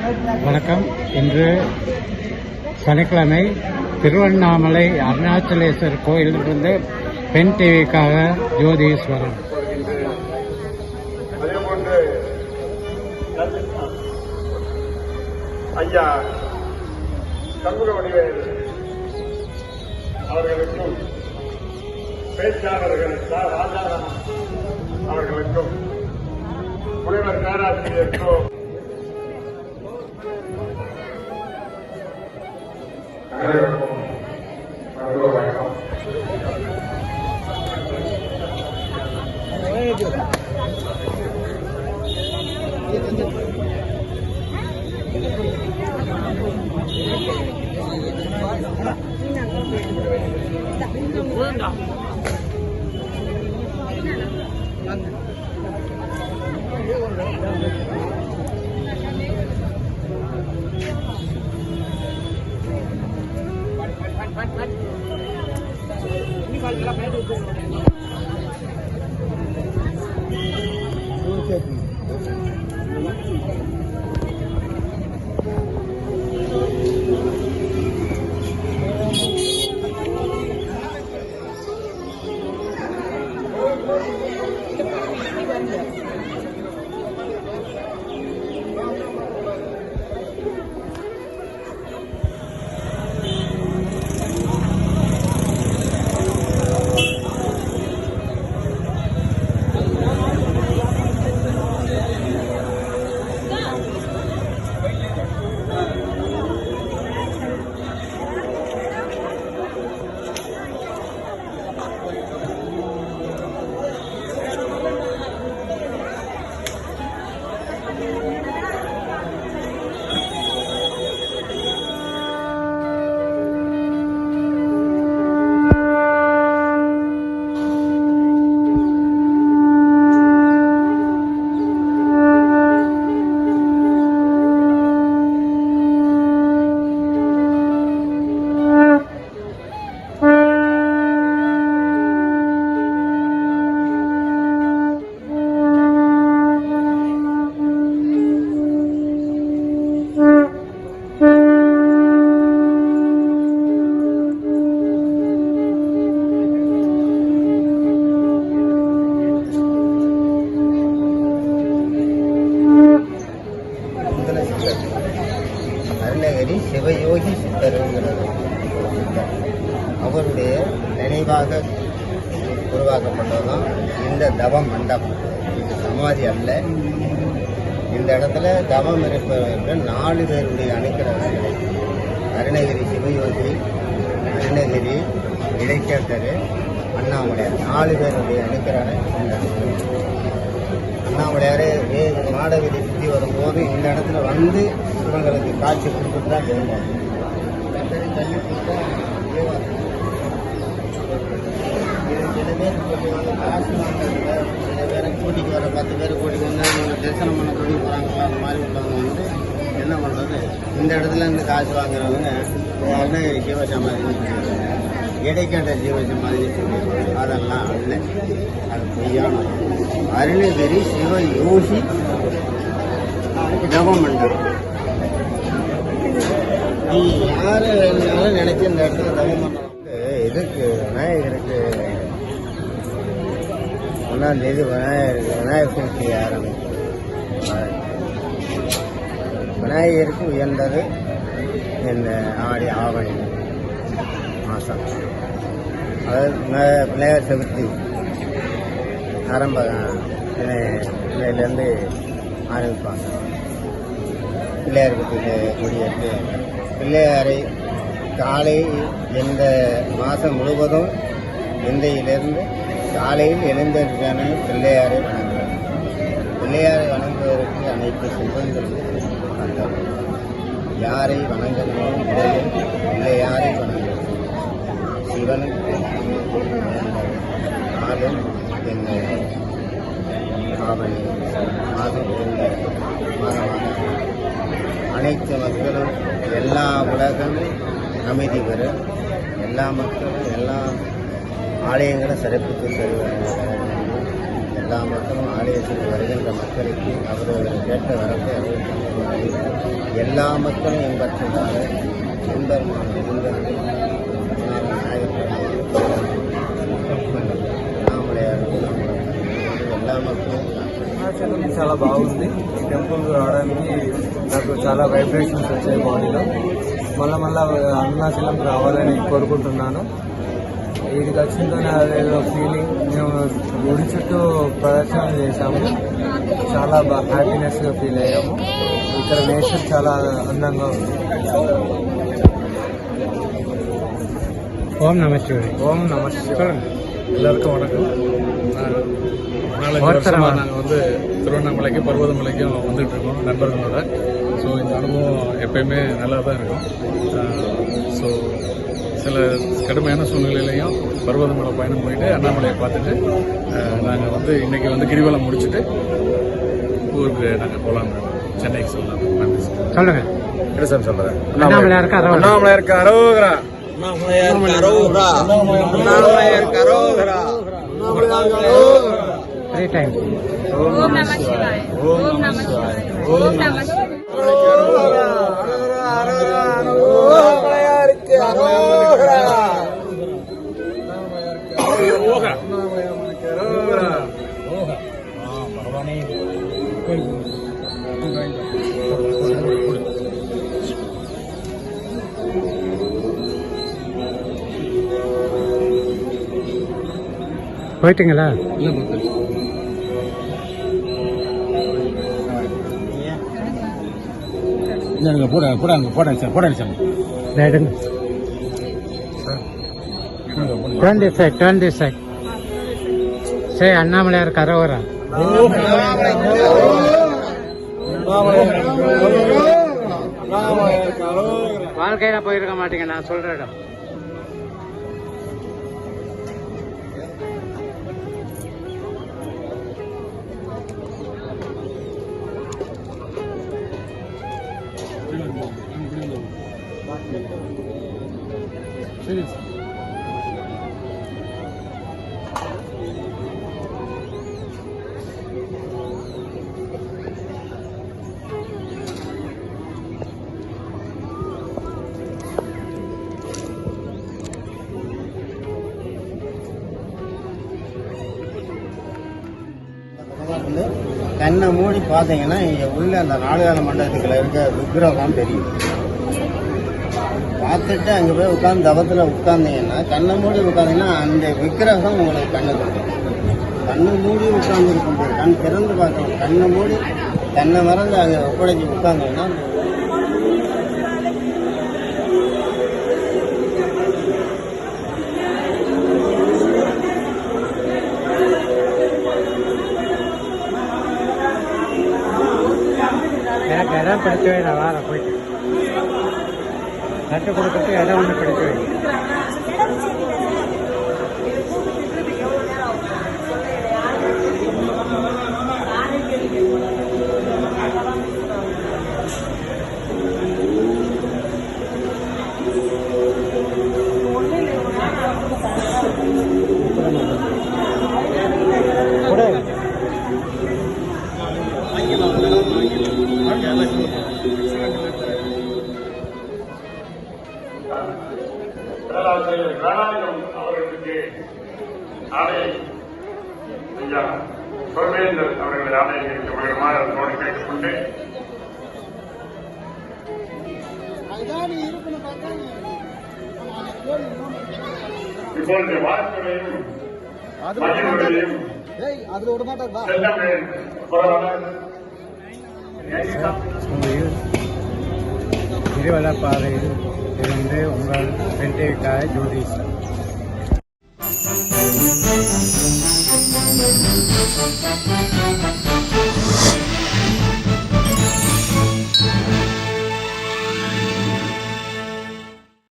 வணக்கம். இன்று சனிக்கிழமை திருவண்ணாமலை அருணாச்சலேஸ்வரர் கோயிலிலிருந்து பெண் டிவிக்காக ஜோதீஸ்வரன். ஐயா சண்முக வடிவேல் அவர்களுக்கும் பேச்சாளர்கள் ராஜாராம் அவர்களுக்கும் முனைவர் பேராசிரியருக்கும் வணக்கம். அருணகிரி சிவயோகி சித்தருங்கிறது அவருடைய நினைவாக உருவாக்கப்பட்டதுதான் இந்த தவ மண்டபம். இது சமாதி அல்ல. இந்த இடத்துல தவம் இருப்பவர்கள் 4 பேருடைய அனுக்கிரகங்கள். அருணகிரி சிவயோகி, அருணகிரி, இடைக்காட்டர், அண்ணாமலையார் 4 பேருடைய அனுக்கிரகம் இந்த அண்ணாமலையாரே மாட வீதி சுற்றி வரும்போது இந்த இடத்துல வந்து இவங்களுக்கு காட்சி கொடுத்துட்டு தான் திரும்புவாங்க. தள்ளி கொடுத்தா சில பேர் சொல்லுவாங்க காசு வாங்குறதுல சில பேரை கூட்டிக்கு வர 10 பேர் கூட்டிக்கு வந்து அவங்க தரிசனம் பண்ண கூட்டிட்டு போகிறாங்களா அந்த மாதிரி உள்ளவங்க வந்து என்ன பண்ணுறது, இந்த இடத்துல இருந்து காசு வாங்குறவங்க அருணகிரி சிவசமாதி இடைக்காட்ட ஜீவசமாதி சொல்லிடுவாங்க. அதெல்லாம் அல்ல, அது பொய்யான. அருணகிரி சிவயோகி தவமண்டலம். நீ யாரு வேணாலும் நினைச்சு இந்த இடத்துல தவமண்டலம் இதுக்கு விநாயகருக்கு 1ஆம் தேதி விநாயகர் சதுர்த்தி ஆரம்பிக்கும். விநாயகருக்கு உயர்ந்தது இந்த ஆடி ஆவணி மாதம். அதாவது விநாயகர் சதுர்த்தி ஆரம்ப நிலையிலேருந்து ஆரம்பிப்பாங்க. பிள்ளையாருக்கு கொடியேற்று பிள்ளையாரை காலை இந்த மாதம் முழுவதும் இன்றையிலிருந்து காலையில் எழுந்திருக்கான பிள்ளையாரை வணங்குவார். பிள்ளையாரை வணங்குவதற்கு அனைத்து செல்வங்களும் வந்தவர். யாரை வணங்கணும் இடையில் பிள்ளையாரை வணங்குவது சிவனுக்கு நாளும் இந்த ஆவணி மாதம் இருந்த மாதமாக அனைத்து மக்களும் எல்லா உலகமும் அமைதி பெற எல்லா மக்களும் எல்லா ஆலயங்களும் சிறப்பித்து தருவார்கள். எல்லா மக்களும் ஆலயத்தில் வருகின்ற மக்களுக்கு அவர்கள் கேட்ட வரத்தை அவர்கள் எல்லா மக்களும் எம்பற்றுள்ளார் எம்பெருமான எம்பெருமான் అన్నామలయారు எல்லா மக்களும் అరుణాచలం చాలా బాగుంది. ఈ టెంపుల్ రావడానికి నాకు చాలా వైబ్రేషన్స్ వచ్చాయి బాడీలో. మళ్ళా అరుణాచలం రావాలని కోరుకుంటున్నాను. ఇదికి వచ్చిందని అదేదో ఫీలింగ్. మేము గుడి చుట్టూ ప్రదర్శన చేశాము, చాలా హ్యాపీనెస్గా ఫీల్ అయ్యాము. ఇక్కడ నేచర్ చాలా అందంగా ఉంది. ஓம் நம சிவாய். ஓம் நம சிவாய். எல்லாருக்கும் வணக்கம். நாலஞ்சு வருஷமா நாங்கள் வந்து திருவண்ணாமலைக்கு பர்வதமலைக்கும் வந்துட்டு இருக்கோம் நண்பர்களோட. ஸோ இந்த அனுபவம் எப்பயுமே நல்லா தான் இருக்கும். ஸோ சில கடுமையான சூழ்நிலையிலையும் பர்வதமலை பயணம் போயிட்டு அண்ணாமலையை பார்த்துட்டு நாங்கள் வந்து இன்னைக்கு வந்து கிரிவலம் முடிச்சுட்டு ஊருக்கு நாங்கள் போகலாம், சென்னைக்கு சொல்லலாம். சொல்லுங்க. என்ன சார் சொல்கிறேன்? அண்ணாமலையாருக்கு அரோகரா. அண்ணாமலையாருக்கு அரோகரா. Three time. ஓம் நம சிவாய. ஓம் நம சிவாய. ஓம் நம சிவாய. போயிட்டீங்களா? போடாங்க சார். எடுங்க. turn this side. say அண்ணாமலையாருக்கு அரோகரா. வாழ்க்கையில போயிருக்க மாட்டீங்க, நான் சொல்ற இடம். கண்ணை மூடி பார்த்தீங்கன்னா இங்கே உள்ள அந்த நாலுகால மண்டபத்துக்குள்ள இருக்க விக்கிரகம் தெரியும். பார்த்துட்டு அங்கே போய் உட்காந்து தவத்தில் உட்கார்ந்தீங்கன்னா, கண்ணை மூடி உட்காந்தீங்கன்னா அந்த விக்கிரகம் உங்களுக்கு கண்ணை கொடுக்கும். கண்ணை மூடி உட்கார்ந்துருக்கும் போது கண் திறந்து பார்க்கணும். கண்ணை மூடி கண்ணை மறந்து அங்கே ஒப்படைச்சி உட்கார்ந்தீங்கன்னா எனக்கு இடம் பிடிச்ச வை, நான் வார போயிட்டு நட்டு கொடுக்கறதுக்கு இடம் ஒன்று பிடிச்ச வை. பேராசிரியர் கருணாநிதம் அவர்களுக்கு ஆணையை ஐயா சோமேந்தர் அவர்களை ஆணையங்களுக்கு மகிழ்மாறு அதனோடு கேட்டுக்கொண்டு இப்பொழுது வாழ்க்கையையும் மகிழ்வையும் செல்லமேல் புறவலர் கிரிவல பாதையில் இருந்து உங்கள் பெண்டைக்காக ஜோதிஷ்.